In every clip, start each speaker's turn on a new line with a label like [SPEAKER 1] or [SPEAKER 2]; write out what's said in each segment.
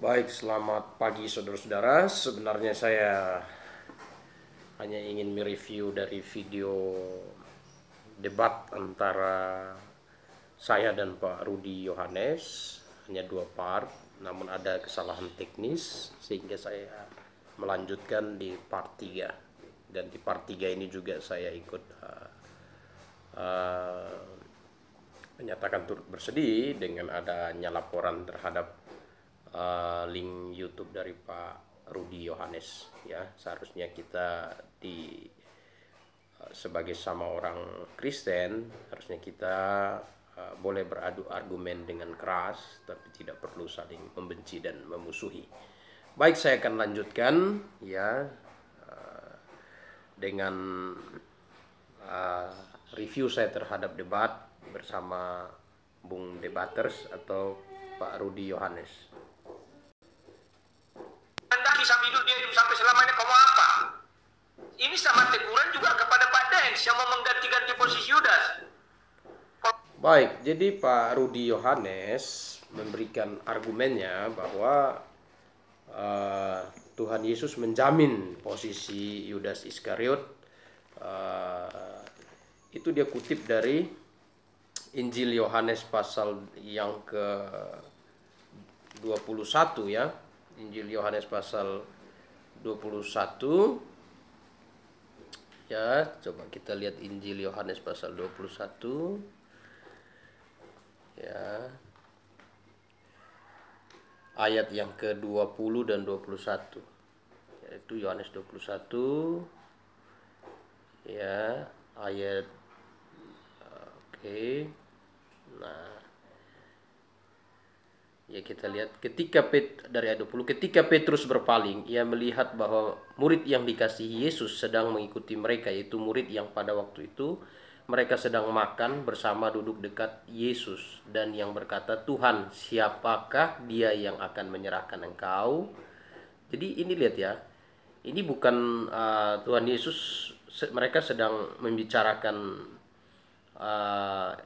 [SPEAKER 1] Baik, selamat pagi saudara-saudara. Sebenarnya saya hanya ingin mereview dari video debat antara saya dan Pak Rudi Yohanes. Hanya 2 part, namun ada kesalahan teknis sehingga saya melanjutkan di part 3. Dan di part 3 ini juga saya ikut menyatakan turut bersedih dengan adanya laporan terhadap link YouTube dari Pak Rudi Yohanes. Ya, seharusnya kita sebagai sama orang Kristen harusnya kita boleh beradu argumen dengan keras, tapi tidak perlu saling membenci dan memusuhi. Baik, saya akan lanjutkan ya dengan review saya terhadap debat bersama Bung Debaters atau Pak Rudi Yohanes.
[SPEAKER 2] Sampai hidup dia hidup sampai selamanya, kamu apa? Ini sama teguran juga kepada Pak Dens yang mau mengganti-ganti posisi Yudas.
[SPEAKER 1] Baik, jadi Pak Rudi Yohanes memberikan argumennya bahwa Tuhan Yesus menjamin posisi Yudas Iskariot. Itu dia kutip dari Injil Yohanes pasal yang ke 21 ya. Injil Yohanes pasal 21. Ya, coba kita lihat Injil Yohanes pasal 21. Ya. Ayat yang ke-20 dan 21. Yaitu Yohanes 21. Ya, ayat oke. Nah, ya kita lihat dari ayat 20, ketika Petrus berpaling, ia melihat bahwa murid yang dikasihi Yesus sedang mengikuti mereka, yaitu murid yang pada waktu itu mereka sedang makan bersama duduk dekat Yesus, dan yang berkata, "Tuhan, siapakah dia yang akan menyerahkan Engkau?" Jadi ini lihat ya, ini bukan Tuhan Yesus, mereka sedang membicarakan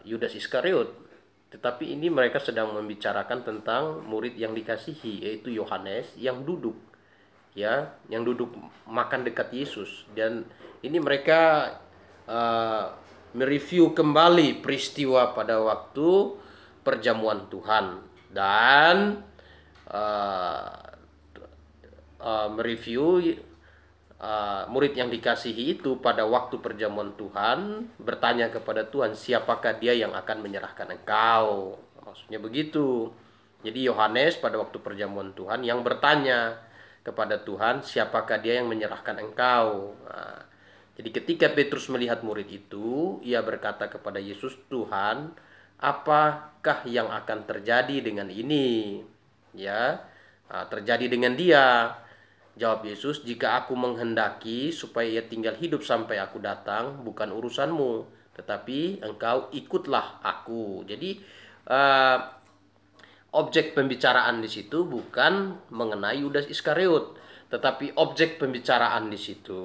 [SPEAKER 1] Yudas Iskariot. Tetapi ini mereka sedang membicarakan tentang murid yang dikasihi, yaitu Yohanes yang duduk makan dekat Yesus. Dan ini mereka mereview kembali peristiwa pada waktu perjamuan Tuhan dan mereview murid yang dikasihi itu pada waktu perjamuan Tuhan bertanya kepada Tuhan, "Siapakah dia yang akan menyerahkan Engkau?" Maksudnya begitu. Jadi Yohanes pada waktu perjamuan Tuhan yang bertanya kepada Tuhan, "Siapakah dia yang menyerahkan Engkau?" Nah, jadi ketika Petrus melihat murid itu, ia berkata kepada Yesus, "Tuhan, apakah yang akan terjadi dengan ini?" Ya, terjadi dengan dia. Jawab Yesus, "Jika aku menghendaki supaya ia tinggal hidup sampai aku datang, bukan urusanmu, tetapi engkau ikutlah aku." Jadi objek pembicaraan di situ bukan mengenai Yudas Iskariot, tetapi objek pembicaraan di situ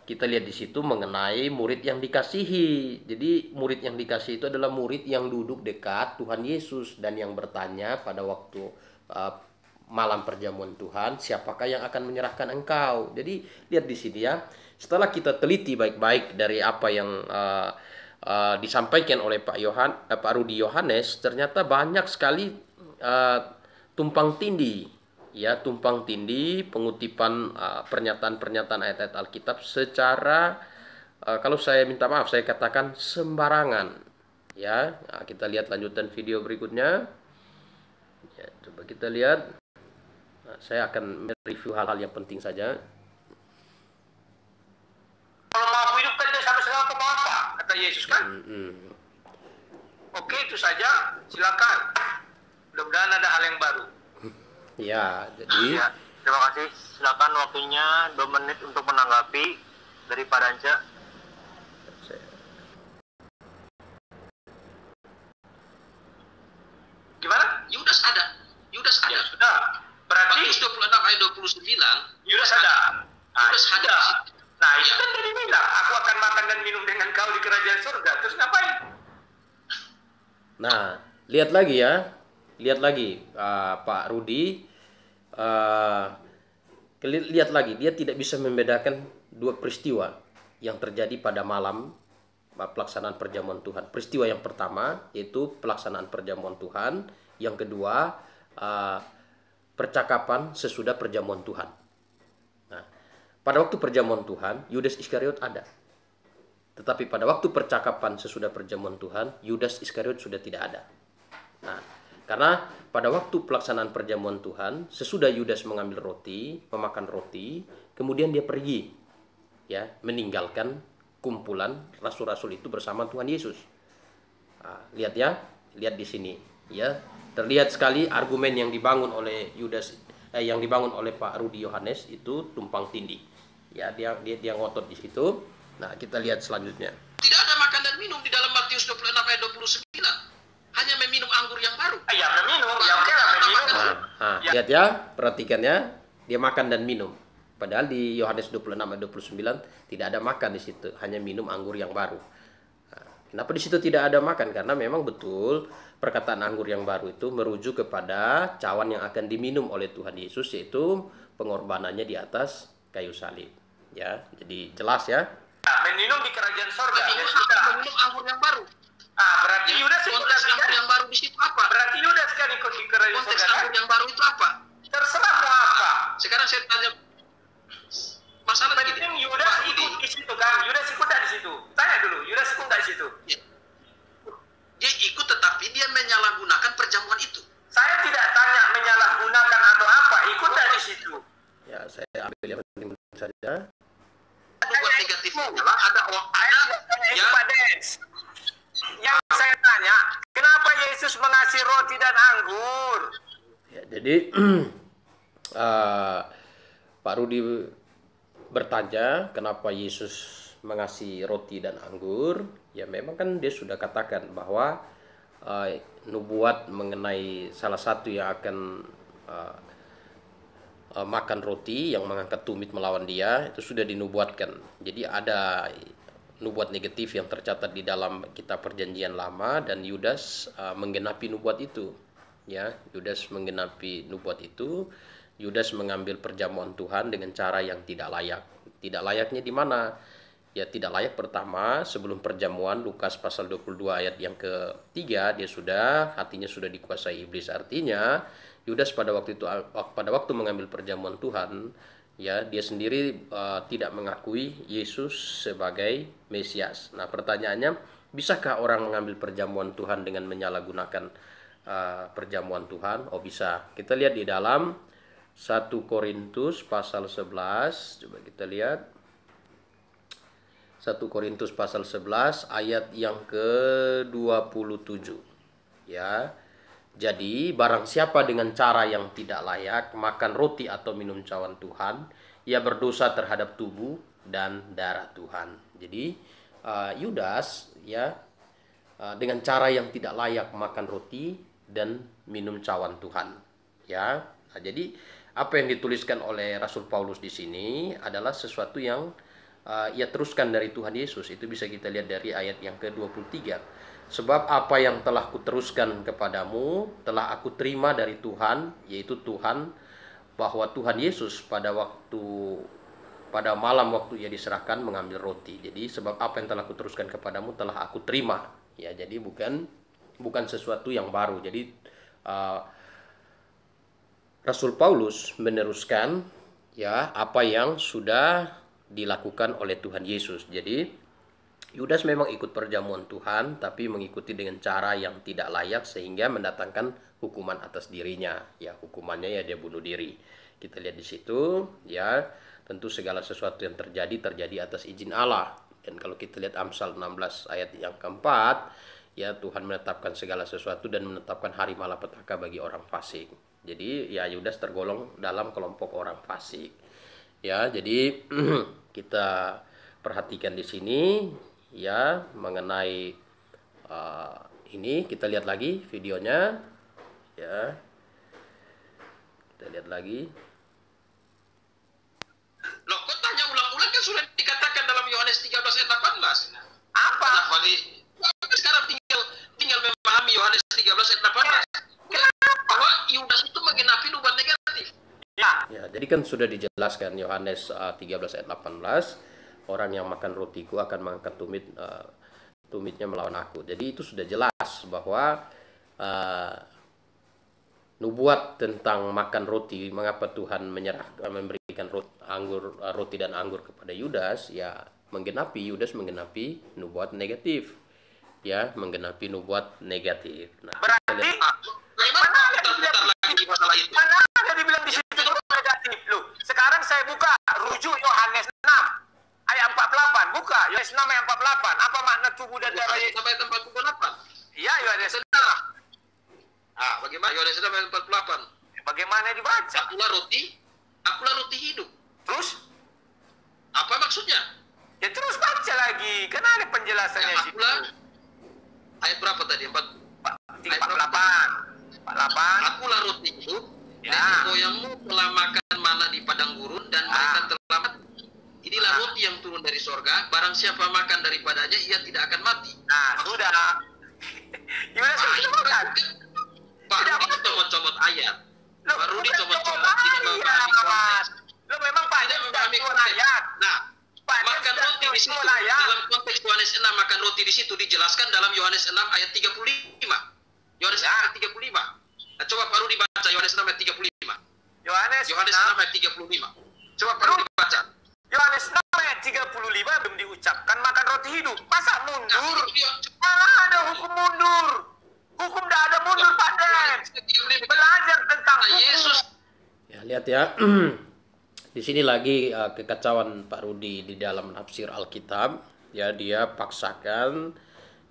[SPEAKER 1] kita lihat di situ mengenai murid yang dikasihi. Jadi murid yang dikasihi itu adalah murid yang duduk dekat Tuhan Yesus dan yang bertanya pada waktu malam perjamuan Tuhan, "Siapakah yang akan menyerahkan Engkau?" Jadi lihat di sini ya. Setelah kita teliti baik-baik dari apa yang disampaikan oleh Pak Rudi Yohanes, ternyata banyak sekali tumpang tindih pengutipan pernyataan-pernyataan ayat-ayat Alkitab secara kalau saya minta maaf saya katakan sembarangan ya. Nah, kita lihat lanjutan video berikutnya ya, coba kita lihat. Nah, saya akan mereview hal-hal yang penting saja.
[SPEAKER 2] Kalau mau aku hidupkan dia sampai sekarang, kamu apa? Kata Yesus kan. Oke, itu saja. Silakan. Mudah-mudahan ada hal yang baru.
[SPEAKER 1] Ya, jadi
[SPEAKER 2] ya, terima kasih. Silakan waktunya 2 menit untuk menanggapi dari Pak Danca. Gimana?
[SPEAKER 3] Yudas ada.
[SPEAKER 2] Ya, sudah. Berarti
[SPEAKER 3] Matius 26 ayat 29.
[SPEAKER 2] Yudas ada.
[SPEAKER 3] Yudas ada.
[SPEAKER 2] Nah, itu kan tadi bilang, "Aku akan makan dan minum dengan kau di kerajaan surga." Terus ngapain?
[SPEAKER 1] nah, lihat lagi ya. Lihat lagi Pak Rudi lihat lagi, dia tidak bisa membedakan dua peristiwa yang terjadi pada malam pelaksanaan perjamuan Tuhan. Peristiwa yang pertama yaitu pelaksanaan perjamuan Tuhan, yang kedua percakapan sesudah perjamuan Tuhan. Nah, pada waktu perjamuan Tuhan, Yudas Iskariot ada. Tetapi pada waktu percakapan sesudah perjamuan Tuhan, Yudas Iskariot sudah tidak ada. Nah, karena pada waktu pelaksanaan perjamuan Tuhan, sesudah Yudas mengambil roti, memakan roti, kemudian dia pergi, ya, meninggalkan kumpulan rasul-rasul itu bersama Tuhan Yesus. Nah, lihat ya, lihat di sini, ya, terlihat sekali argumen yang dibangun oleh yang dibangun oleh Pak Rudi Yohanes itu tumpang tindih. Ya, dia ngotot di situ. Nah, kita lihat selanjutnya.
[SPEAKER 3] Tidak ada makan dan minum di dalam Matius 26 ayat 29. Hanya meminum anggur yang baru.
[SPEAKER 2] Ya meminum, ya oke lah meminum.
[SPEAKER 1] Ya. Lihat ya, perhatikannya, dia makan dan minum. Padahal di Yohanes 26 ayat 29 tidak ada makan di situ, hanya minum anggur yang baru. Nah, kenapa di situ tidak ada makan? Karena memang betul perkataan anggur yang baru itu merujuk kepada cawan yang akan diminum oleh Tuhan Yesus, yaitu pengorbanannya di atas kayu salib. Ya, jadi jelas ya.
[SPEAKER 2] Meminum di kerajaan sorga.
[SPEAKER 3] Meminum anggur yang baru.
[SPEAKER 2] Berarti Yudas
[SPEAKER 3] konteks anggur yang baru di situ apa?
[SPEAKER 2] Berarti Yudas kan ikut di kerajaan
[SPEAKER 3] Konteks
[SPEAKER 2] sorga.
[SPEAKER 3] anggur yang baru itu apa?
[SPEAKER 2] Terserah mau apa.
[SPEAKER 3] Sekarang saya tanya masalah begini.
[SPEAKER 2] Penting Yudas ikut di situ kan? Yudas ikut di situ. Tanya dulu, Yudas ikut di situ?
[SPEAKER 3] Ya. Dia ikut tetapi dia menyalahgunakan perjamuan itu.
[SPEAKER 2] Saya tidak tanya menyalahgunakan atau apa, ikut di situ.
[SPEAKER 1] Ya, saya ambil yang penting saja.
[SPEAKER 3] Bukan negatifnya adalah ada
[SPEAKER 2] Ya, Pak Des. Yang saya tanya, kenapa Yesus mengasih roti dan anggur?
[SPEAKER 1] Ya, jadi Pak Rudi bertanya kenapa Yesus mengasih roti dan anggur. Ya memang kan dia sudah katakan bahwa nubuat mengenai salah satu yang akan makan roti yang mengangkat tumit melawan dia itu sudah dinubuatkan. Jadi ada nubuat negatif yang tercatat di dalam kitab Perjanjian Lama, dan Yudas menggenapi nubuat itu. Ya, Yudas menggenapi nubuat itu. Yudas mengambil perjamuan Tuhan dengan cara yang tidak layak. Tidak layaknya di mana? Ya, tidak layak pertama sebelum perjamuan, Lukas pasal 22 ayat yang ketiga, hatinya sudah dikuasai iblis. Artinya Yudas pada waktu mengambil perjamuan Tuhan, ya, dia sendiri tidak mengakui Yesus sebagai Mesias. Nah, pertanyaannya, bisakah orang mengambil perjamuan Tuhan dengan menyalahgunakan perjamuan Tuhan? Oh, bisa. Kita lihat di dalam 1 Korintus pasal 11, coba kita lihat. 1 Korintus pasal 11 ayat yang ke-27. Ya. Jadi, barang siapa dengan cara yang tidak layak makan roti atau minum cawan Tuhan, ia berdosa terhadap tubuh dan darah Tuhan. Jadi, Yudas ya dengan cara yang tidak layak makan roti dan minum cawan Tuhan. Ya. Nah, jadi apa yang dituliskan oleh Rasul Paulus di sini adalah sesuatu yang ia teruskan dari Tuhan Yesus. Itu bisa kita lihat dari ayat yang ke-23. Sebab apa yang telah kuteruskan kepadamu telah aku terima dari Tuhan, yaitu Tuhan, bahwa Tuhan Yesus pada malam waktu ia diserahkan mengambil roti. Jadi sebab apa yang telah kuteruskan kepadamu telah aku terima. Ya, jadi bukan sesuatu yang baru. Jadi Rasul Paulus meneruskan ya apa yang sudah dilakukan oleh Tuhan Yesus. Jadi Yudas memang ikut perjamuan Tuhan, tapi mengikuti dengan cara yang tidak layak sehingga mendatangkan hukuman atas dirinya. Ya, hukumannya ya dia bunuh diri. Kita lihat di situ, ya, tentu segala sesuatu yang terjadi atas izin Allah. Dan kalau kita lihat Amsal 16 ayat yang keempat, ya, Tuhan menetapkan segala sesuatu dan menetapkan hari malapetaka bagi orang fasik. Jadi ya Yudas tergolong dalam kelompok orang fasik. Ya, jadi kita perhatikan di sini ya mengenai ini. Kita lihat lagi videonya ya, kita lihat lagi.
[SPEAKER 3] Loh, kok tanya ulang-ulang, kan sudah dikatakan dalam Yohanes 13 ayat 18.
[SPEAKER 2] Apa?
[SPEAKER 3] Sekarang tinggal memahami Yohanes 13 ayat 18. Bahwa Yudas itu menggenapi nubuat negatif.
[SPEAKER 1] jadi kan sudah dijelaskan Yohanes 13 ayat 18, orang yang makan rotiku akan mengangkat tumitnya melawan aku. Jadi itu sudah jelas bahwa nubuat tentang makan roti, mengapa Tuhan memberikan roti dan anggur kepada Yudas, ya Yudas menggenapi nubuat negatif, ya menggenapi nubuat negatif. Nah,
[SPEAKER 2] Berarti mana ada dibilang
[SPEAKER 3] lagi masalah itu.
[SPEAKER 2] Mana ada dibilang di situ negatif loh. Sekarang saya buka rujuk Yohanes 6 ayat 48. Buka Yohanes 6 ayat 48. Apa makna tubuh dan darah Yesus?
[SPEAKER 3] Sampai 48.
[SPEAKER 2] Iya, Yohanes 6.
[SPEAKER 3] Bagaimana Yohanes 6 ayat 48?
[SPEAKER 2] Bagaimana dibaca?
[SPEAKER 3] Akulah roti hidup.
[SPEAKER 2] Terus?
[SPEAKER 3] Apa maksudnya?
[SPEAKER 2] Ya terus baca lagi. Kan ada penjelasannya
[SPEAKER 3] Ya,
[SPEAKER 2] situ.
[SPEAKER 3] Ayat berapa tadi?
[SPEAKER 2] 48.
[SPEAKER 3] Akulah roti hidup.
[SPEAKER 2] Ya.
[SPEAKER 3] Nenek moyangmu telah makan mana di padang gurun dan mereka telah mati. Inilah roti yang turun dari sorga. Barang siapa makan daripadanya, ia tidak akan mati.
[SPEAKER 2] Nah, sudah. Gimana sih makan?
[SPEAKER 3] Pak Rudi comot-comot ayat. Pak Rudi comot-comot, tidak memahami konteks.
[SPEAKER 2] Lo memang Pak
[SPEAKER 3] Tidak memahami konteks. Nah, makan roti di situ dalam konteks Yohanes 6, makan roti di situ dijelaskan dalam Yohanes 6 ayat 35. Yohanes 6 ayat 35. Nah, coba Pak Rudi baca Yohanes 6 ayat 35.
[SPEAKER 2] Yohanes
[SPEAKER 3] 6 ayat 35. Coba Pak Rudi baca.
[SPEAKER 2] Yohanes 6 ayat 35 belum diucapkan makan roti hidup. Masa mundur?
[SPEAKER 3] Nah,
[SPEAKER 2] Mana ada hukum mundur? Hukum tidak ada mundur, Pak Den. Belajar tentang hukum.
[SPEAKER 3] Yesus.
[SPEAKER 1] ya lihat ya. Di sini lagi kekacauan Pak Rudi di dalam nafsir Alkitab. Ya, dia paksakan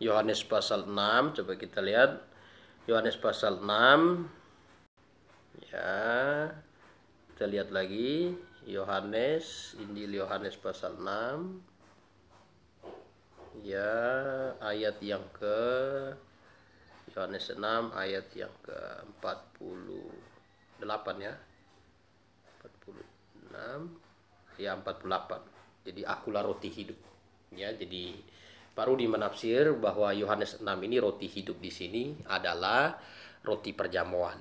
[SPEAKER 1] Yohanes pasal 6. Coba kita lihat Yohanes pasal 6. Ya, kita lihat lagi Injil Yohanes pasal 6. Ya, ayat yang ke Yohanes 6 ayat yang ke 48 ya. 46 ya 48. Jadi akulah roti hidup. Ya, jadi Pak Rudi menafsir bahwa Yohanes 6 ini roti hidup di sini adalah roti perjamuan.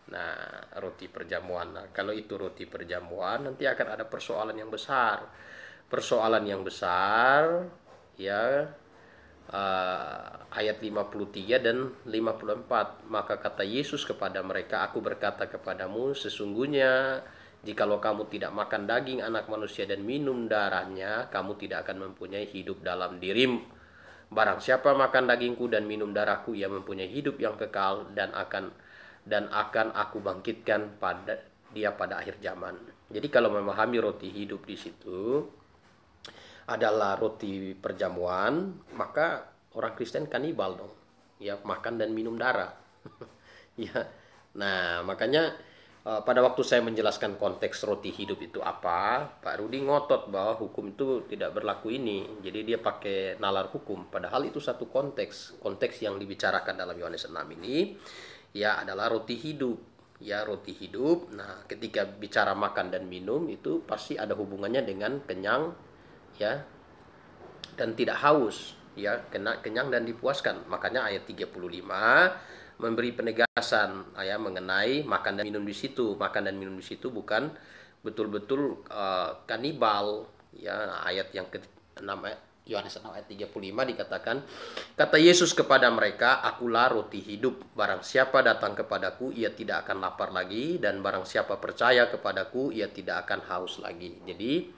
[SPEAKER 1] Nah, roti perjamuan. Nah, kalau itu roti perjamuan, nanti akan ada persoalan yang besar. Persoalan yang besar ya, ayat 53 dan 54. Maka kata Yesus kepada mereka, aku berkata kepadamu, sesungguhnya jikalau kamu tidak makan daging anak manusia dan minum darahnya, kamu tidak akan mempunyai hidup dalam dirimu. Barang siapa makan dagingku dan minum darahku, ia mempunyai hidup yang kekal dan akan aku bangkitkan pada akhir zaman. Jadi kalau memahami roti hidup di situ adalah roti perjamuan, maka orang Kristen kanibal dong. Ya, makan dan minum darah. Ya. Nah, makanya pada waktu saya menjelaskan konteks roti hidup itu apa, Pak Rudi ngotot bahwa hukum itu tidak berlaku ini. Jadi dia pakai nalar hukum. Padahal itu satu konteks yang dibicarakan dalam Yohanes 6 ini ya adalah roti hidup. Ya, roti hidup. Nah, ketika bicara makan dan minum itu pasti ada hubungannya dengan kenyang ya dan tidak haus, ya, kenyang dan dipuaskan. Makanya ayat 35 memberi penegasan ya mengenai makan dan minum di situ. Makan dan minum di situ bukan betul-betul kanibal ya. Ayat yang ke-6 Yohanes 6 ayat 35 dikatakan, kata Yesus kepada mereka, akulah roti hidup. Barang siapa datang kepadaku, ia tidak akan lapar lagi, dan barang siapa percaya kepadaku, ia tidak akan haus lagi. Jadi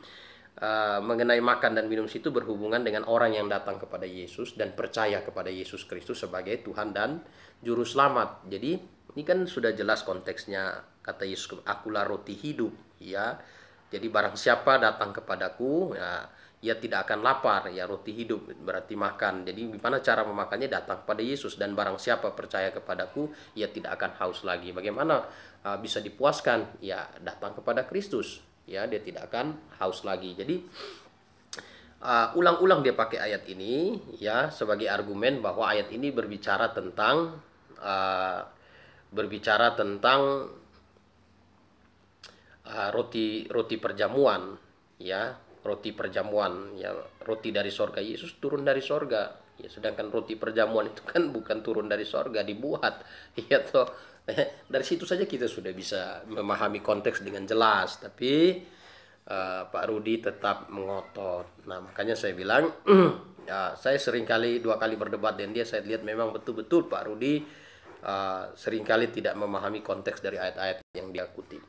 [SPEAKER 1] mengenai makan dan minum situ berhubungan dengan orang yang datang kepada Yesus dan percaya kepada Yesus Kristus sebagai Tuhan dan Juru Selamat. Jadi ini kan sudah jelas konteksnya, kata Yesus, akulah roti hidup ya. Jadi barang siapa datang kepadaku, ya, ia tidak akan lapar. Ya, roti hidup berarti makan. Jadi gimana cara memakannya? Datang kepada Yesus. Dan barang siapa percaya kepadaku, ia tidak akan haus lagi. Bagaimana bisa dipuaskan? Ya, datang kepada Kristus. Ya, dia tidak akan haus lagi. Jadi ulang-ulang dia pakai ayat ini ya sebagai argumen bahwa ayat ini berbicara tentang roti perjamuan ya, roti perjamuan ya, roti dari sorga. Yesus turun dari sorga Ya, sedangkan roti perjamuan itu kan bukan turun dari sorga, dibuat. Ya toh. Dari situ saja kita sudah bisa memahami konteks dengan jelas. Tapi Pak Rudi tetap mengotot. Nah, makanya saya bilang, ya, saya seringkali 2 kali berdebat dengan dia. Saya lihat memang betul-betul Pak Rudi seringkali tidak memahami konteks dari ayat-ayat yang dia kutip.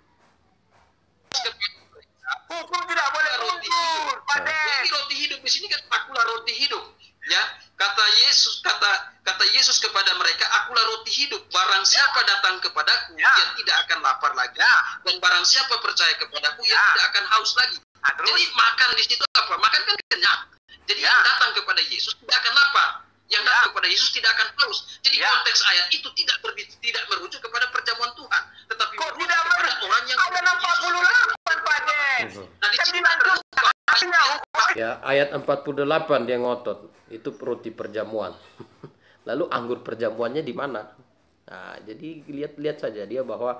[SPEAKER 2] Hukum tidak boleh mundur.
[SPEAKER 3] Jadi roti hidup di sini kan akulah roti hidup. Ya, kata Yesus kepada mereka, akulah roti hidup. Barang siapa datang kepadaku, ia tidak akan lapar lagi. Dan barang siapa percaya kepadaku, ia tidak akan haus lagi. Jadi makan di situ apa? Makan kan kenyang. Jadi yang datang kepada Yesus tidak akan lapar. Yang datang kepada Yesus tidak akan haus. Jadi konteks ayat itu tidak merujuk kepada perjamuan Tuhan, tetapi merujuk kepada orang yang
[SPEAKER 2] ada 48 Pak Des.
[SPEAKER 3] Nah, di sini
[SPEAKER 1] Ya, ayat 48 dia ngotot. Itu roti perjamuan. Lalu anggur perjamuannya di mana? Nah, jadi lihat saja dia bahwa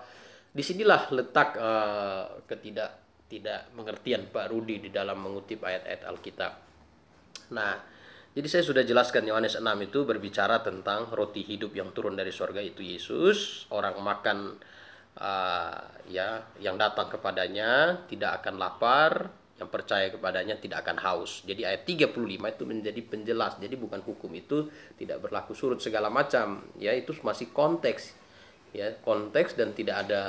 [SPEAKER 1] disinilah letak tidak mengertian Pak Rudi di dalam mengutip ayat-ayat Alkitab. Nah, jadi saya sudah jelaskan Yohanes 6 itu berbicara tentang roti hidup yang turun dari sorga, itu Yesus. Orang makan yang datang kepadanya tidak akan lapar, yang percaya kepadanya tidak akan haus. Jadi ayat 35 itu menjadi penjelas. Jadi bukan hukum itu tidak berlaku surut segala macam. Ya, itu masih konteks. Ya, konteks, dan tidak ada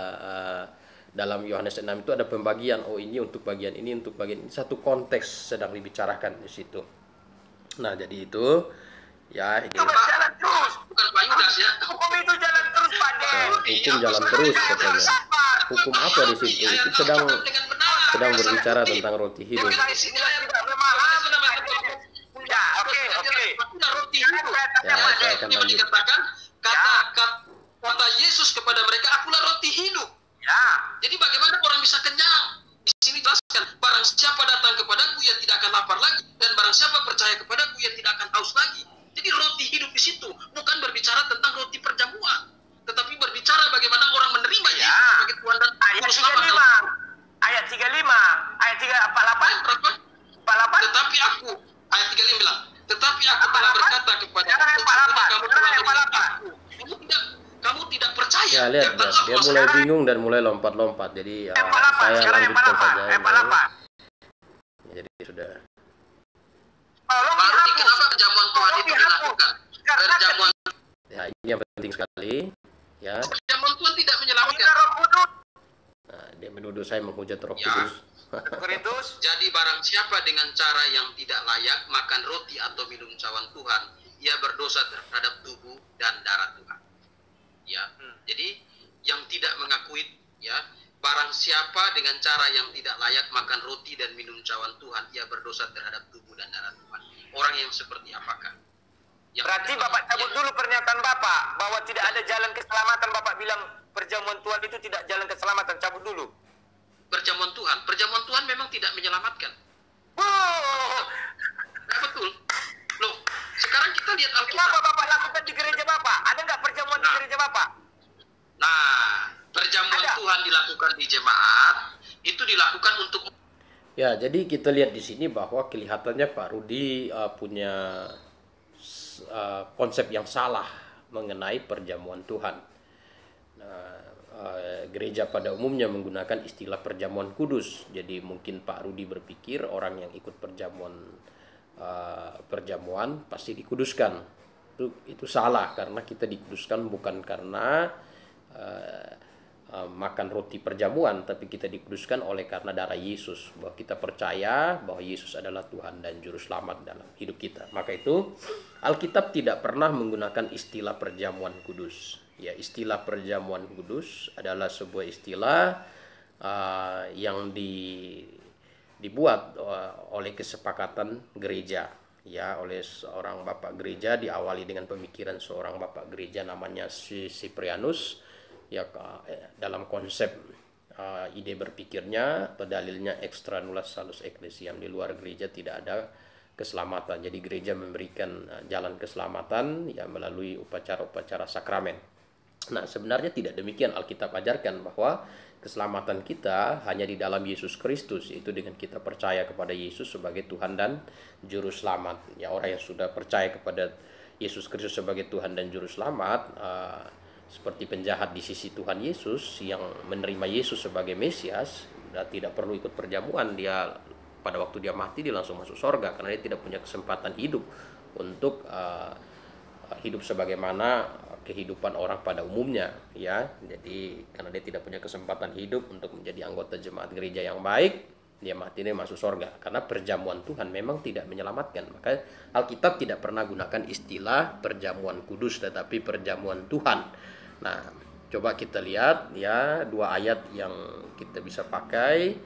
[SPEAKER 1] dalam Yohanes 6 itu ada pembagian. Oh, ini untuk bagian ini, untuk bagian ini. Satu konteks sedang dibicarakan di situ. Nah, jadi itu ya ini.
[SPEAKER 2] Jalan terus.
[SPEAKER 3] bukan Pak Yudas ya.
[SPEAKER 2] Hukum itu jalan terus Pak Des.
[SPEAKER 1] Hukum jalan terus katanya. Hukum apa di situ? Itu sedang berbicara tentang roti hidup.
[SPEAKER 2] Ya, oke.
[SPEAKER 1] Ya, saya akan lanjut.
[SPEAKER 3] Dikatakan kata Yesus kepada mereka, akulah roti hidup.
[SPEAKER 2] Ya.
[SPEAKER 3] Jadi bagaimana orang bisa kenyang? Di sini jelaskan, barang siapa datang kepadaku, ia tidak akan lapar lagi, dan barang siapa percaya kepadaku, ia tidak akan haus lagi. Jadi roti hidup di situ bukan berbicara tentang roti perjamuan, tetapi berbicara bagaimana orang menerima Yesus sebagai Tuhan dan
[SPEAKER 2] Ayat
[SPEAKER 3] Juru Selamat.
[SPEAKER 2] 35. Ayat 348.
[SPEAKER 3] Tetapi aku, ayat 35 bilang, tetapi aku telah berkata kepada kamu tidak percaya.
[SPEAKER 1] Ya, lihat, dia mulai bingung dan mulai lompat-lompat. Jadi saya lanjutkan saja. Jadi sudah.
[SPEAKER 3] Berarti kenapa perjamuan Tuhan itu dilakukan? Perjamuan.
[SPEAKER 1] Ya, ini yang penting sekali. Ya.
[SPEAKER 3] Perjamuan Tuhan tidak menyelamatkan.
[SPEAKER 1] Nah, dia menuduh saya menghujat Roh Kudus.
[SPEAKER 3] Jadi barang siapa dengan cara yang tidak layak makan roti atau minum cawan Tuhan, ia berdosa terhadap tubuh dan darah Tuhan. Ya, jadi yang tidak mengakui, ya, barang siapa dengan cara yang tidak layak makan roti dan minum cawan Tuhan, ia berdosa terhadap tubuh dan darah Tuhan. Orang yang seperti apakah? Yang
[SPEAKER 2] berarti Bapak cabut dulu pernyataan Bapak bahwa tidak ada jalan keselamatan. Bapak bilang perjamuan Tuhan itu tidak jalan keselamatan. Cabut dulu.
[SPEAKER 3] Perjamuan Tuhan memang tidak menyelamatkan. Nah, betul. Loh, sekarang kita lihat Alkitab.
[SPEAKER 2] Kenapa Bapak lakukan di gereja Bapak? Ada nggak perjamuan di gereja Bapak?
[SPEAKER 3] Nah, perjamuan Tuhan dilakukan di jemaat, itu dilakukan untuk.
[SPEAKER 1] Ya, jadi kita lihat di sini bahwa kelihatannya Pak Rudi punya konsep yang salah mengenai perjamuan Tuhan. Nah, gereja pada umumnya menggunakan istilah perjamuan kudus. Jadi mungkin Pak Rudi berpikir orang yang ikut perjamuan pasti dikuduskan. Itu salah, karena kita dikuduskan bukan karena makan roti perjamuan, tapi kita dikuduskan oleh karena darah Yesus, bahwa kita percaya bahwa Yesus adalah Tuhan dan Juru Selamat dalam hidup kita. Maka itu Alkitab tidak pernah menggunakan istilah perjamuan kudus. Ya, istilah perjamuan kudus adalah sebuah istilah yang dibuat oleh kesepakatan gereja, ya, oleh seorang bapak gereja, diawali dengan pemikiran seorang bapak gereja namanya Cyprianus. Ya, dalam konsep ide berpikirnya atau dalilnya extra nullas salus ecclesiam, di luar gereja tidak ada keselamatan. Jadi gereja memberikan jalan keselamatan ya melalui upacara-upacara sakramen. Nah, sebenarnya tidak demikian Alkitab ajarkan, bahwa keselamatan kita hanya di dalam Yesus Kristus, yaitu dengan kita percaya kepada Yesus sebagai Tuhan dan Juru Selamat. Ya, orang yang sudah percaya kepada Yesus Kristus sebagai Tuhan dan Juru Selamat, seperti penjahat di sisi Tuhan Yesus yang menerima Yesus sebagai Mesias, dan tidak perlu ikut perjamuan, dia pada waktu dia mati dia langsung masuk surga, karena dia tidak punya kesempatan hidup untuk hidup sebagaimana kehidupan orang pada umumnya, ya. Jadi karena dia tidak punya kesempatan hidup untuk menjadi anggota jemaat gereja yang baik, dia mati, dia masuk surga. Karena perjamuan Tuhan memang tidak menyelamatkan. Maka Alkitab tidak pernah gunakan istilah perjamuan kudus, tetapi perjamuan Tuhan. Nah, coba kita lihat ya 2 ayat yang kita bisa pakai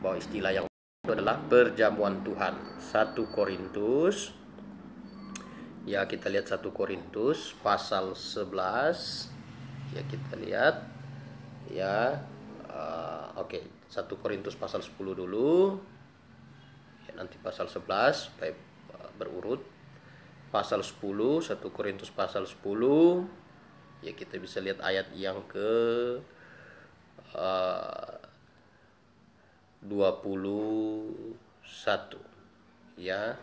[SPEAKER 1] bahwa istilah yang itu adalah perjamuan Tuhan. 1 Korintus, ya kita lihat 1 Korintus pasal 11. Ya kita lihat ya, oke, 1 Korintus pasal 10 dulu. Ya, nanti pasal 11 baik, berurut. Pasal 10, 1 Korintus pasal 10. Ya kita bisa lihat ayat yang ke 21 ya.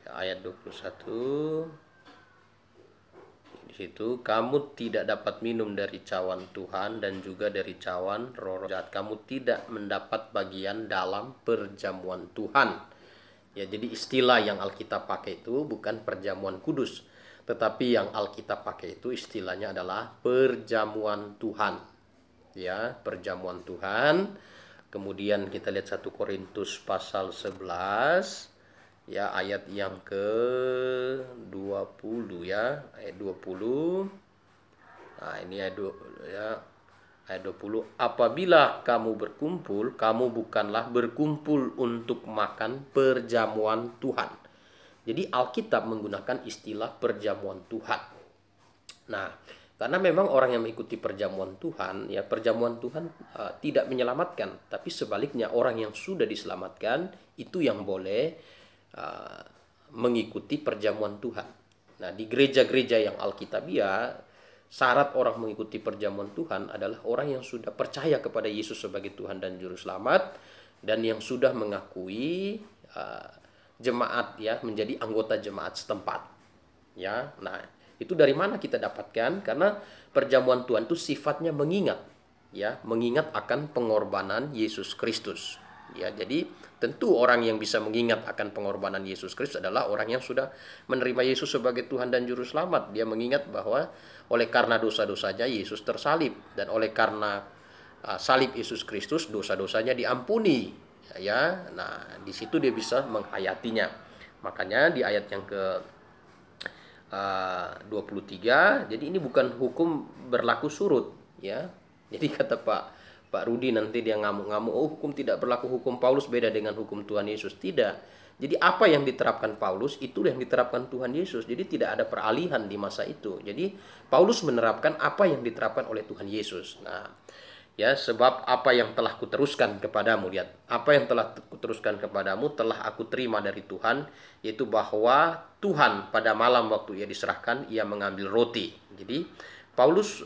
[SPEAKER 1] Ayat 21, di situ, kamu tidak dapat minum dari cawan Tuhan dan juga dari cawan roh jahat. Kamu tidak mendapat bagian dalam perjamuan Tuhan. Ya, jadi istilah yang Alkitab pakai itu bukan perjamuan kudus, tetapi yang Alkitab pakai itu istilahnya adalah perjamuan Tuhan. Ya, perjamuan Tuhan. Kemudian kita lihat 1 Korintus pasal 11. Ya, ayat yang ke-20 ya, ayat 20. Nah, ini ayat 20. Apabila kamu berkumpul, kamu bukanlah berkumpul untuk makan perjamuan Tuhan. Jadi Alkitab menggunakan istilah perjamuan Tuhan. Nah, karena memang orang yang mengikuti perjamuan Tuhan, ya perjamuan Tuhan tidak menyelamatkan, tapi sebaliknya orang yang sudah diselamatkan itu yang boleh mengikuti perjamuan Tuhan. Nah, di gereja-gereja yang Alkitabiah, syarat orang mengikuti perjamuan Tuhan adalah orang yang sudah percaya kepada Yesus sebagai Tuhan dan Juru Selamat, dan yang sudah mengakui jemaat, ya, menjadi anggota jemaat setempat. Ya, nah itu dari mana kita dapatkan? Karena perjamuan Tuhan itu sifatnya mengingat, ya, mengingat akan pengorbanan Yesus Kristus. Ya, jadi tentu orang yang bisa mengingat akan pengorbanan Yesus Kristus adalah orang yang sudah menerima Yesus sebagai Tuhan dan Juru Selamat. Dia mengingat bahwa oleh karena dosa-dosanya Yesus tersalib, dan oleh karena salib Yesus Kristus dosa-dosanya diampuni. Ya, nah di situ dia bisa menghayatinya. Makanya di ayat yang ke 23, jadi ini bukan hukum berlaku surut, ya. Jadi kata Pak Rudi nanti dia ngamuk-ngamuk, oh hukum tidak berlaku, hukum Paulus beda dengan hukum Tuhan Yesus. Tidak. Jadi apa yang diterapkan Paulus itu yang diterapkan Tuhan Yesus. Jadi tidak ada peralihan di masa itu. Jadi Paulus menerapkan apa yang diterapkan oleh Tuhan Yesus. Nah, ya, sebab apa yang telah kuteruskan kepadamu, lihat, apa yang telah kuteruskan kepadamu telah aku terima dari Tuhan, yaitu bahwa Tuhan pada malam waktu ia diserahkan, ia mengambil roti. Jadi Paulus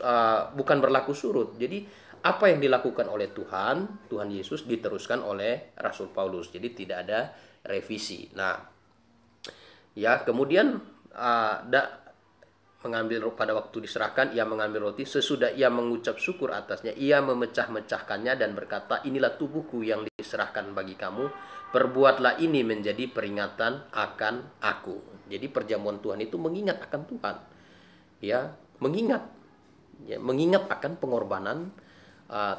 [SPEAKER 1] bukan berlaku surut. Jadi apa yang dilakukan oleh Tuhan Yesus diteruskan oleh Rasul Paulus. Jadi tidak ada revisi. Nah, ya, kemudian mengambil pada waktu diserahkan, ia mengambil roti, sesudah ia mengucap syukur atasnya, ia memecah-mecahkannya dan berkata, inilah tubuhku yang diserahkan bagi kamu, perbuatlah ini menjadi peringatan akan aku. Jadi perjamuan Tuhan itu mengingat akan Tuhan, ya, mengingat akan pengorbanan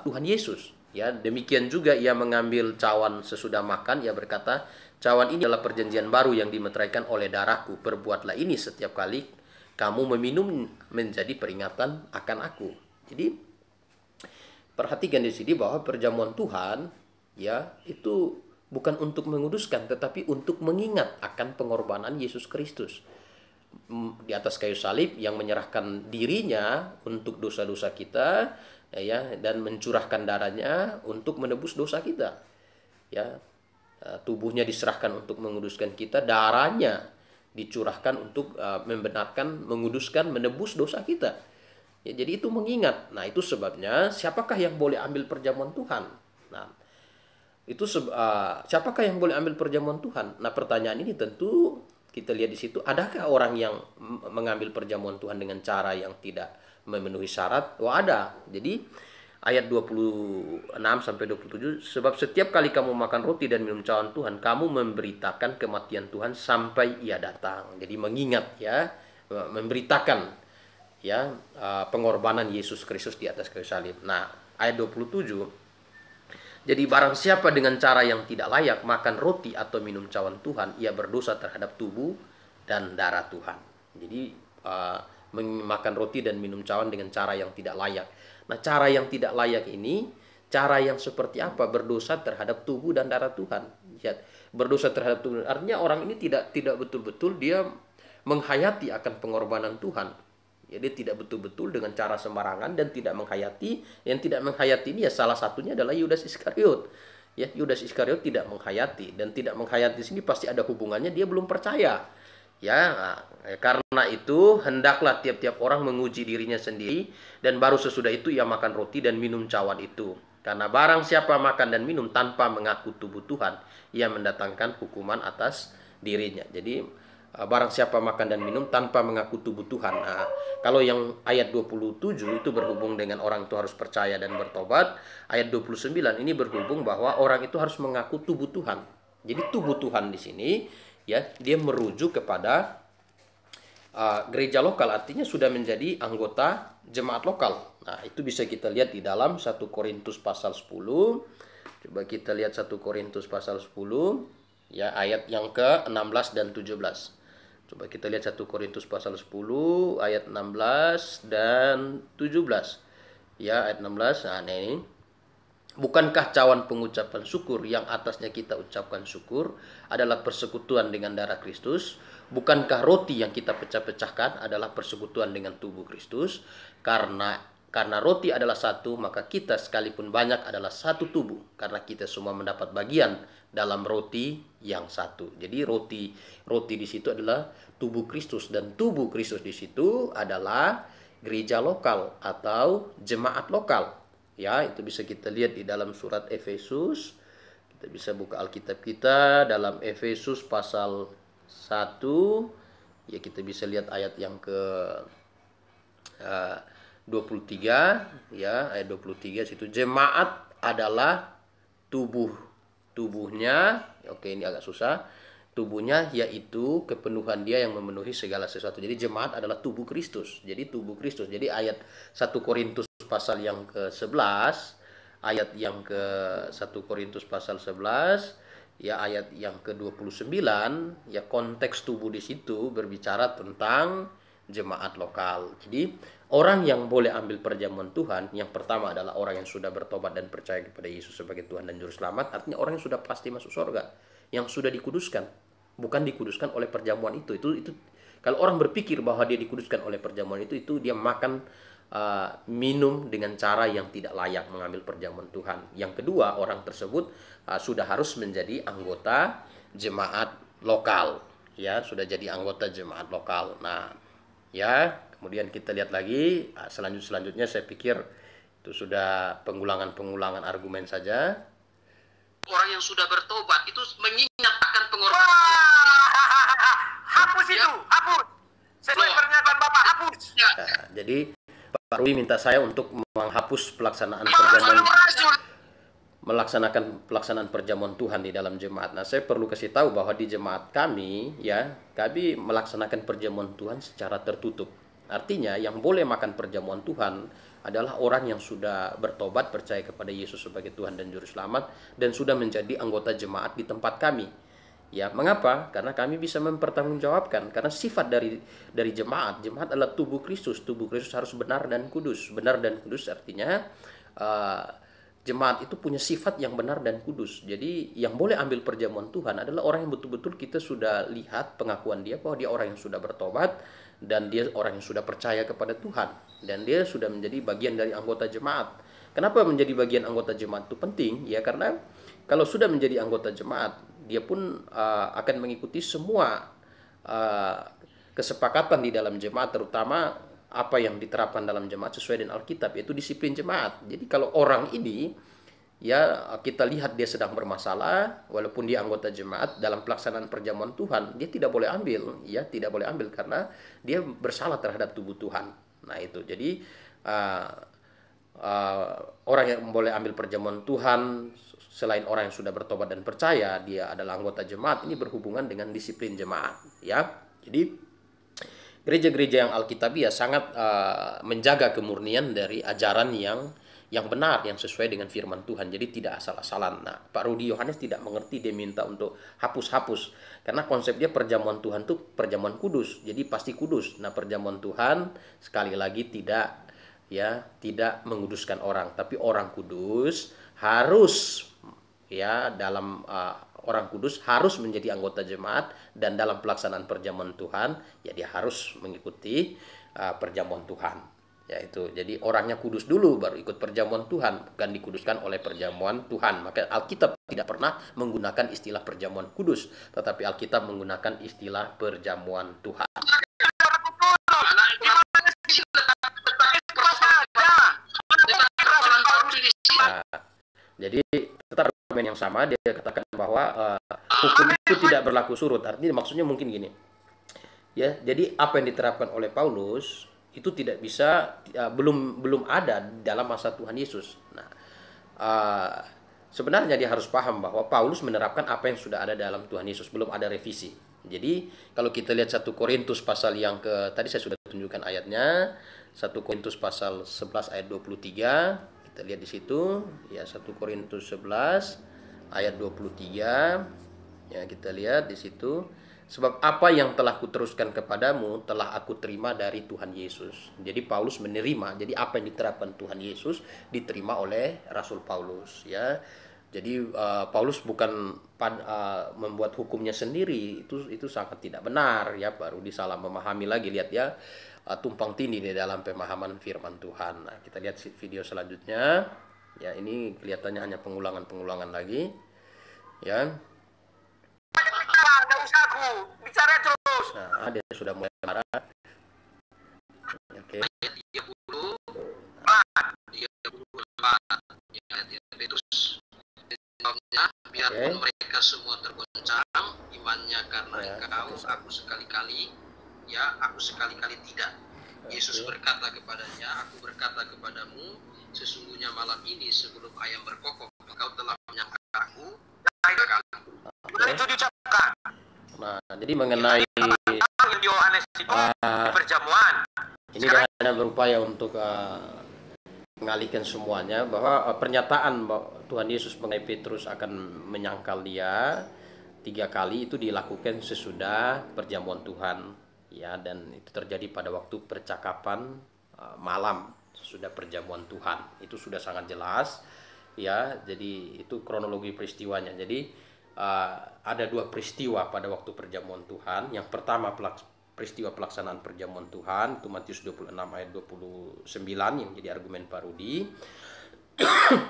[SPEAKER 1] Tuhan Yesus. Ya, demikian juga ia mengambil cawan sesudah makan, ia berkata, cawan ini adalah perjanjian baru yang dimeteraikan oleh darahku, perbuatlah ini setiap kali kamu meminum menjadi peringatan akan aku. Jadi perhatikan di sini bahwa perjamuan Tuhan, ya, itu bukan untuk menguduskan, tetapi untuk mengingat akan pengorbanan Yesus Kristus di atas kayu salib, yang menyerahkan dirinya untuk dosa-dosa kita, ya, dan mencurahkan darahnya untuk menebus dosa kita. Ya, tubuhnya diserahkan untuk menguduskan kita, darahnya dicurahkan untuk membenarkan, menguduskan, menebus dosa kita. Ya, jadi itu mengingat. Nah, itu sebabnya siapakah yang boleh ambil perjamuan Tuhan? Nah, itu siapakah yang boleh ambil perjamuan Tuhan? Nah, pertanyaan ini tentu kita lihat di situ, adakah orang yang mengambil perjamuan Tuhan dengan cara yang tidak memenuhi syarat? Oh, ada. Jadi ayat 26 sampai 27, sebab setiap kali kamu makan roti dan minum cawan Tuhan, kamu memberitakan kematian Tuhan sampai Ia datang. Jadi mengingat, ya, memberitakan, ya, pengorbanan Yesus Kristus di atas kayu salib. Nah, ayat 27, jadi barang siapa dengan cara yang tidak layak makan roti atau minum cawan Tuhan, ia berdosa terhadap tubuh dan darah Tuhan. Jadi makan roti dan minum cawan dengan cara yang tidak layak. Nah, cara yang tidak layak ini, cara yang seperti apa? Berdosa terhadap tubuh dan darah Tuhan. Ya, berdosa terhadap tubuh. Artinya orang ini tidak betul-betul dia menghayati akan pengorbanan Tuhan. Ya, dia tidak betul-betul dengan cara sembarangan dan tidak menghayati. Yang tidak menghayati ini ya salah satunya adalah Yudas Iskariot. Ya, Yudas Iskariot tidak menghayati, dan tidak menghayati sini pasti ada hubungannya dia belum percaya. Ya, karena itu hendaklah tiap-tiap orang menguji dirinya sendiri, dan baru sesudah itu ia makan roti dan minum cawan itu. Karena barang siapa makan dan minum tanpa mengaku tubuh Tuhan, ia mendatangkan hukuman atas dirinya. Jadi barang siapa makan dan minum tanpa mengaku tubuh Tuhan. Nah, kalau yang ayat 27 itu berhubung dengan orang itu harus percaya dan bertobat. Ayat 29 ini berhubung bahwa orang itu harus mengaku tubuh Tuhan. Jadi tubuh Tuhan di sini, ya, dia merujuk kepada gereja lokal, artinya sudah menjadi anggota jemaat lokal. Nah, itu bisa kita lihat di dalam 1 Korintus pasal 10. Coba kita lihat 1 Korintus pasal 10, ya, ayat yang ke-16 dan 17. Coba kita lihat 1 Korintus pasal 10 ayat 16 dan 17. Ya, ayat 16. Nah, ini. Bukankah cawan pengucapan syukur yang atasnya kita ucapkan syukur adalah persekutuan dengan darah Kristus? Bukankah roti yang kita pecah-pecahkan adalah persekutuan dengan tubuh Kristus? Karena roti adalah satu, maka kita sekalipun banyak adalah satu tubuh, karena kita semua mendapat bagian dalam roti yang satu. Jadi roti di situ adalah tubuh Kristus, dan tubuh Kristus di situ adalah gereja lokal atau jemaat lokal. Ya, itu bisa kita lihat di dalam surat Efesus. Kita bisa buka Alkitab kita dalam Efesus pasal 1. Ya, kita bisa lihat ayat yang ke 23, ya, ayat 23 situ, jemaat adalah tubuhnya. Oke, ini agak susah. Tubuhnya yaitu kepenuhan dia yang memenuhi segala sesuatu. Jadi jemaat adalah tubuh Kristus. Jadi tubuh Kristus. Jadi ayat 1 Korintus pasal yang ke-11, ayat yang ke 1 Korintus pasal 11, ya, ayat yang ke-29, ya, konteks tubuh di situ berbicara tentang jemaat lokal. Jadi orang yang boleh ambil perjamuan Tuhan, yang pertama adalah orang yang sudah bertobat dan percaya kepada Yesus sebagai Tuhan dan Juru Selamat. Artinya orang yang sudah pasti masuk surga, yang sudah dikuduskan, bukan dikuduskan oleh perjamuan itu. Itu kalau orang berpikir bahwa dia dikuduskan oleh perjamuan itu dia makan minum dengan cara yang tidak layak mengambil perjamuan Tuhan. Yang kedua, orang tersebut sudah harus menjadi anggota jemaat lokal, ya, sudah jadi anggota jemaat lokal. Nah, ya, kemudian kita lihat lagi selanjutnya saya pikir itu sudah pengulangan argumen saja.
[SPEAKER 3] Orang yang sudah bertobat itu mengingat akan pengorbanan.
[SPEAKER 2] Hapus itu, hapus. Sesuai pernyataan Bapak, hapus.
[SPEAKER 3] Ya.
[SPEAKER 1] Nah, jadi Pak Rui minta saya untuk menghapus pelaksanaan pelaksanaan perjamuan Tuhan di dalam jemaat. Nah, saya perlu kasih tahu bahwa di jemaat kami, ya, kami melaksanakan perjamuan Tuhan secara tertutup. Artinya yang boleh makan perjamuan Tuhan adalah orang yang sudah bertobat, percaya kepada Yesus sebagai Tuhan dan Juru Selamat, dan sudah menjadi anggota jemaat di tempat kami. Ya, mengapa? Karena kami bisa mempertanggungjawabkan. Karena sifat dari jemaat adalah tubuh Kristus. Tubuh Kristus harus benar dan kudus. Benar dan kudus artinya jemaat itu punya sifat yang benar dan kudus. Jadi yang boleh ambil perjamuan Tuhan adalah orang yang betul-betul kita sudah lihat pengakuan dia bahwa dia orang yang sudah bertobat, dan dia orang yang sudah percaya kepada Tuhan, dan dia sudah menjadi bagian dari anggota jemaat. Kenapa menjadi bagian anggota jemaat itu penting? Ya, karena kalau sudah menjadi anggota jemaat, dia pun akan mengikuti semua kesepakatan di dalam jemaat, terutama apa yang diterapkan dalam jemaat sesuai dengan Alkitab, yaitu disiplin jemaat. Jadi kalau orang ini ya kita lihat dia sedang bermasalah, walaupun dia anggota jemaat, dalam pelaksanaan perjamuan Tuhan dia tidak boleh ambil, ya tidak boleh ambil karena dia bersalah terhadap tubuh Tuhan. Nah itu, jadi orang yang boleh ambil perjamuan Tuhan selain orang yang sudah bertobat dan percaya dia adalah anggota jemaat, ini berhubungan dengan disiplin jemaat, ya. Jadi gereja-gereja yang Alkitabiah sangat menjaga kemurnian dari ajaran yang benar, yang sesuai dengan firman Tuhan. Jadi tidak asal-asalan. Nah, Pak Rudi Yohanes tidak mengerti, dia minta untuk hapus-hapus. Karena konsep dia perjamuan Tuhan itu perjamuan kudus. Jadi pasti kudus. Nah, perjamuan Tuhan sekali lagi tidak menguduskan orang, tapi orang kudus harus dalam orang kudus harus menjadi anggota jemaat, dan dalam pelaksanaan perjamuan Tuhan ya dia harus mengikuti perjamuan Tuhan. Yaitu jadi orangnya kudus dulu baru ikut perjamuan Tuhan, bukan dikuduskan oleh perjamuan Tuhan. Maka Alkitab tidak pernah menggunakan istilah perjamuan kudus, tetapi Alkitab menggunakan istilah perjamuan Tuhan. Nah, jadi tetap argumen yang sama, dia katakan bahwa hukum itu tidak berlaku surut. Artinya maksudnya mungkin gini, ya. Jadi apa yang diterapkan oleh Paulus itu tidak bisa, belum ada dalam masa Tuhan Yesus. Nah, sebenarnya dia harus paham bahwa Paulus menerapkan apa yang sudah ada dalam Tuhan Yesus, belum ada revisi. Jadi kalau kita lihat 1 Korintus pasal yang tadi saya sudah tunjukkan ayatnya, 1 Korintus pasal 11 ayat 23, kita lihat di situ ya, 1 Korintus 11 ayat 23 ya, kita lihat di situ. Sebab apa yang telah kuteruskan kepadamu telah aku terima dari Tuhan Yesus. Jadi Paulus menerima. Jadi apa yang diterapkan Tuhan Yesus diterima oleh Rasul Paulus, ya. Jadi Paulus bukan membuat hukumnya sendiri. Itu sangat tidak benar, ya. Baru disalah memahami lagi, lihat ya, tumpang tindih di dalam pemahaman firman Tuhan. Nah, kita lihat video selanjutnya. Ya, ini kelihatannya hanya pengulangan lagi, ya.
[SPEAKER 2] Nggak usah aku bicara terus.
[SPEAKER 1] Nah, dia sudah mulai marah. Oke.
[SPEAKER 3] Ayat 30, 34, ya, Petrus. Biarpun mereka semua tergoncang imannya karena engkau, aku sekali-kali tidak. Yesus berkata kepadanya, aku berkata kepadamu, sesungguhnya malam ini sebelum ayam berkokok, engkau telah menyangka aku.
[SPEAKER 2] Itu diucapkan.
[SPEAKER 1] Nah, jadi mengenai
[SPEAKER 2] Yohanes itu perjamuan.
[SPEAKER 1] Ini dia hanya berupaya untuk mengalihkan semuanya, bahwa pernyataan bahwa Tuhan Yesus mengenai Petrus akan menyangkal dia 3 kali itu dilakukan sesudah perjamuan Tuhan, ya, dan itu terjadi pada waktu percakapan malam sesudah perjamuan Tuhan. Itu sudah sangat jelas, ya. Jadi itu kronologi peristiwanya. Jadi ada 2 peristiwa pada waktu perjamuan Tuhan. Yang pertama peristiwa pelaksanaan perjamuan Tuhan, itu Matius 26 ayat 29 yang jadi argumen Pak Rudi.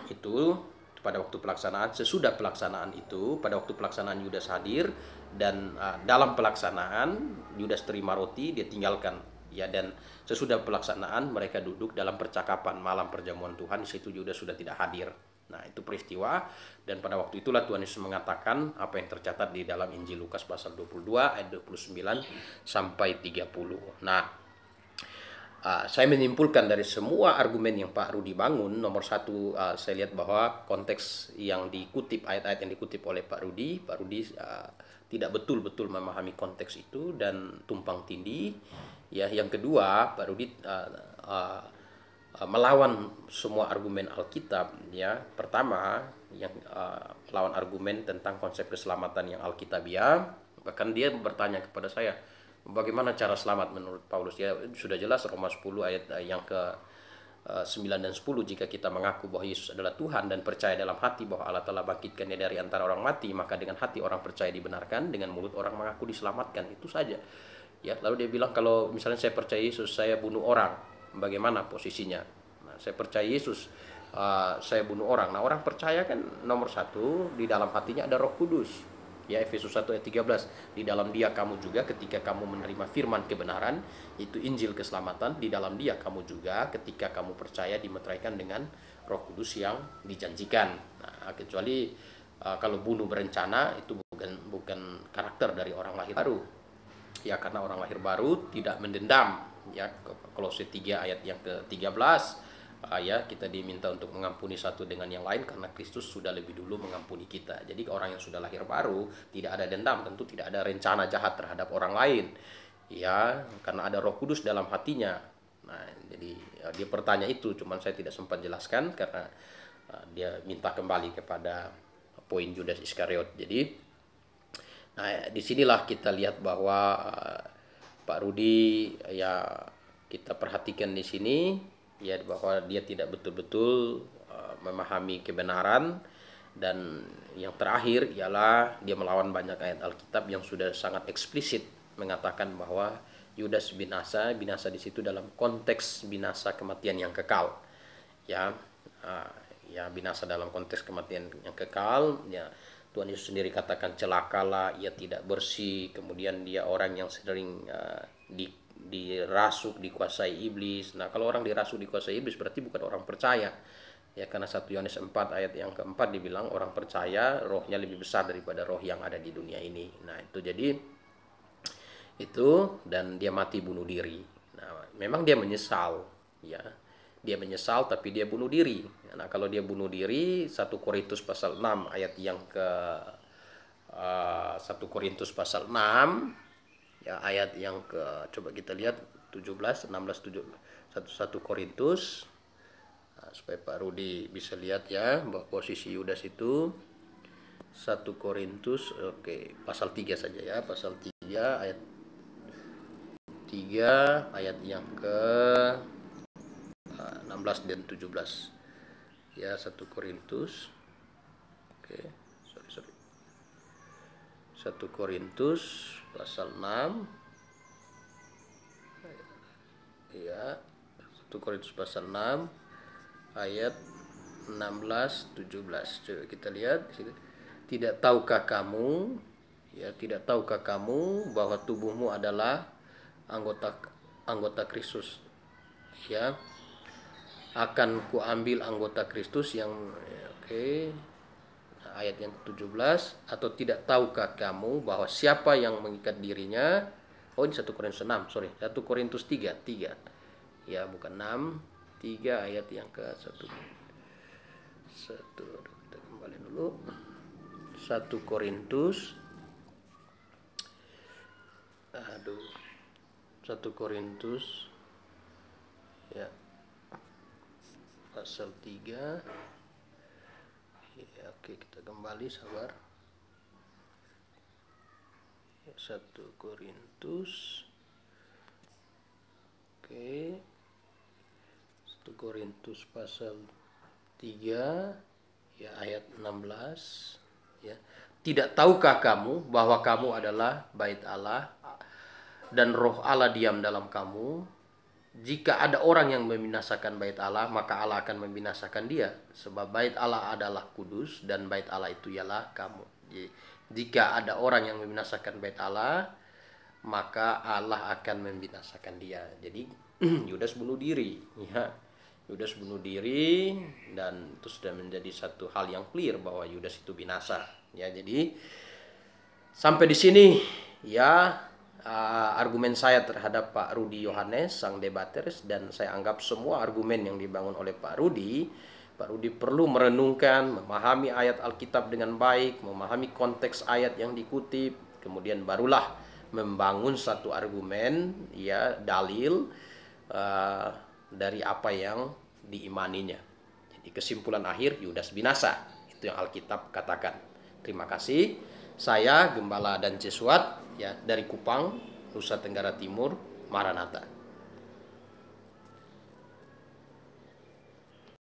[SPEAKER 1] Itu pada waktu pelaksanaan. Sesudah pelaksanaan itu, pada waktu pelaksanaan Yudas hadir, dan dalam pelaksanaan Yudas terima roti, dia tinggalkan, ya, dan sesudah pelaksanaan mereka duduk dalam percakapan malam perjamuan Tuhan. Di situ Yudas sudah tidak hadir. Nah, itu peristiwa, dan pada waktu itulah Tuhan Yesus mengatakan apa yang tercatat di dalam Injil Lukas pasal 22 ayat 29 sampai 30. Nah, saya menyimpulkan dari semua argumen yang Pak Rudi bangun, nomor 1, saya lihat bahwa konteks yang dikutip, ayat-ayat yang dikutip oleh Pak Rudi tidak betul-betul memahami konteks itu dan tumpang tindih. Ya, yang kedua, Pak Rudi melawan semua argumen Alkitab, ya. Pertama, yang melawan argumen tentang konsep keselamatan yang Alkitabiah. Bahkan dia bertanya kepada saya, bagaimana cara selamat menurut Paulus? Ya, sudah jelas Roma 10 ayat yang ke-9 dan 10, jika kita mengaku bahwa Yesus adalah Tuhan dan percaya dalam hati bahwa Allah telah bangkitkannya dari antara orang mati, maka dengan hati orang percaya dibenarkan, dengan mulut orang mengaku diselamatkan. Itu saja. Ya, lalu dia bilang, kalau misalnya saya percaya Yesus, saya bunuh orang, bagaimana posisinya? Nah, saya percaya Yesus, saya bunuh orang. Nah, orang percaya kan nomor 1 di dalam hatinya ada Roh Kudus, Ya, Efesus 1 ayat 13. Di dalam Dia kamu juga ketika kamu menerima firman kebenaran, itu Injil keselamatan, di dalam Dia kamu juga ketika kamu percaya dimeteraikan dengan Roh Kudus yang dijanjikan. Nah, kecuali kalau bunuh berencana itu bukan karakter dari orang lahir baru. Ya, karena orang lahir baru tidak mendendam. Ya, Kolose 3 ayat yang ke-13. Ya, kita diminta untuk mengampuni satu dengan yang lain karena Kristus sudah lebih dulu mengampuni kita. Jadi orang yang sudah lahir baru tidak ada dendam, tentu tidak ada rencana jahat terhadap orang lain. Ya, karena ada Roh Kudus dalam hatinya. Nah, jadi dia bertanya itu, cuman saya tidak sempat jelaskan karena dia minta kembali kepada poin Judas Iskariot. Jadi, nah disinilah kita lihat bahwa Pak Rudi ya kita perhatikan di sini. Ya, bahwa dia tidak betul-betul memahami kebenaran, dan yang terakhir ialah dia melawan banyak ayat Alkitab yang sudah sangat eksplisit mengatakan bahwa Yudas binasa di situ dalam konteks binasa kematian yang kekal. Ya, ya binasa dalam konteks kematian yang kekal. Ya, Tuhan Yesus sendiri katakan celakalah, ia tidak bersih. Kemudian dia orang yang sering dirasuk, dikuasai iblis. Nah, kalau orang dirasuk, dikuasai iblis berarti bukan orang percaya. Ya, karena 1 Yohanes 4 ayat yang keempat dibilang orang percaya rohnya lebih besar daripada roh yang ada di dunia ini. Nah, itu jadi itu, dan dia mati bunuh diri. Nah, memang dia menyesal, ya. Dia menyesal tapi dia bunuh diri. Nah, kalau dia bunuh diri, 1 Korintus pasal 6 ayat yang ke 1 Korintus pasal 6 ya, ayat yang ke, coba kita lihat 17, 16, 17, 1 Korintus. Nah, supaya Pak Rudi bisa lihat ya bahwa posisi Yudas itu 1 Korintus, oke, pasal 3 saja ya, pasal 3 ayat 3 ayat yang ke 16 dan 17. Ya, 1 Korintus. Oke, sorry. 1 Korintus pasal 6. Ya, 1 Korintus pasal 6 ayat 16 17. Coba kita lihat di sini. Tidak tahukah kamu, ya, tidak tahukah kamu bahwa tubuhmu adalah anggota Kristus? Ya, akan kuambil anggota Kristus yang oke. Ayat yang ke-17, atau tidak tahukah kamu bahwa siapa yang mengikat dirinya, oh ini 1 Korintus 6, sorry, 1 Korintus 3 ya, bukan 6, 3 ayat yang ke 1, kita kembali dulu, 1 Korintus 1 Korintus ya pasal 3. Ya, oke, kita kembali, sabar. 1 Korintus. Oke. 1 Korintus pasal 3 ya ayat 16 ya. Tidak tahukah kamu bahwa kamu adalah bait Allah dan roh Allah diam dalam kamu? Jika ada orang yang membinasakan bait Allah, maka Allah akan membinasakan dia. Sebab bait Allah adalah kudus dan bait Allah itu ialah kamu. Jadi, jika ada orang yang membinasakan bait Allah, maka Allah akan membinasakan dia. Jadi Yudas bunuh diri, ya. Yudas bunuh diri, dan itu sudah menjadi satu hal yang clear bahwa Yudas itu binasa. Ya, jadi sampai di sini ya. Argumen saya terhadap Pak Rudi Yohanes, sang debaters, dan saya anggap semua argumen yang dibangun oleh Pak Rudi perlu merenungkan, memahami ayat Alkitab dengan baik, memahami konteks ayat yang dikutip, kemudian barulah membangun satu argumen, ya, dalil dari apa yang diimaninya. Jadi kesimpulan akhir, Yudas binasa, itu yang Alkitab katakan. Terima kasih. Saya Gembala Dan Jesuat, ya, dari Kupang, Nusa Tenggara Timur. Maranatha.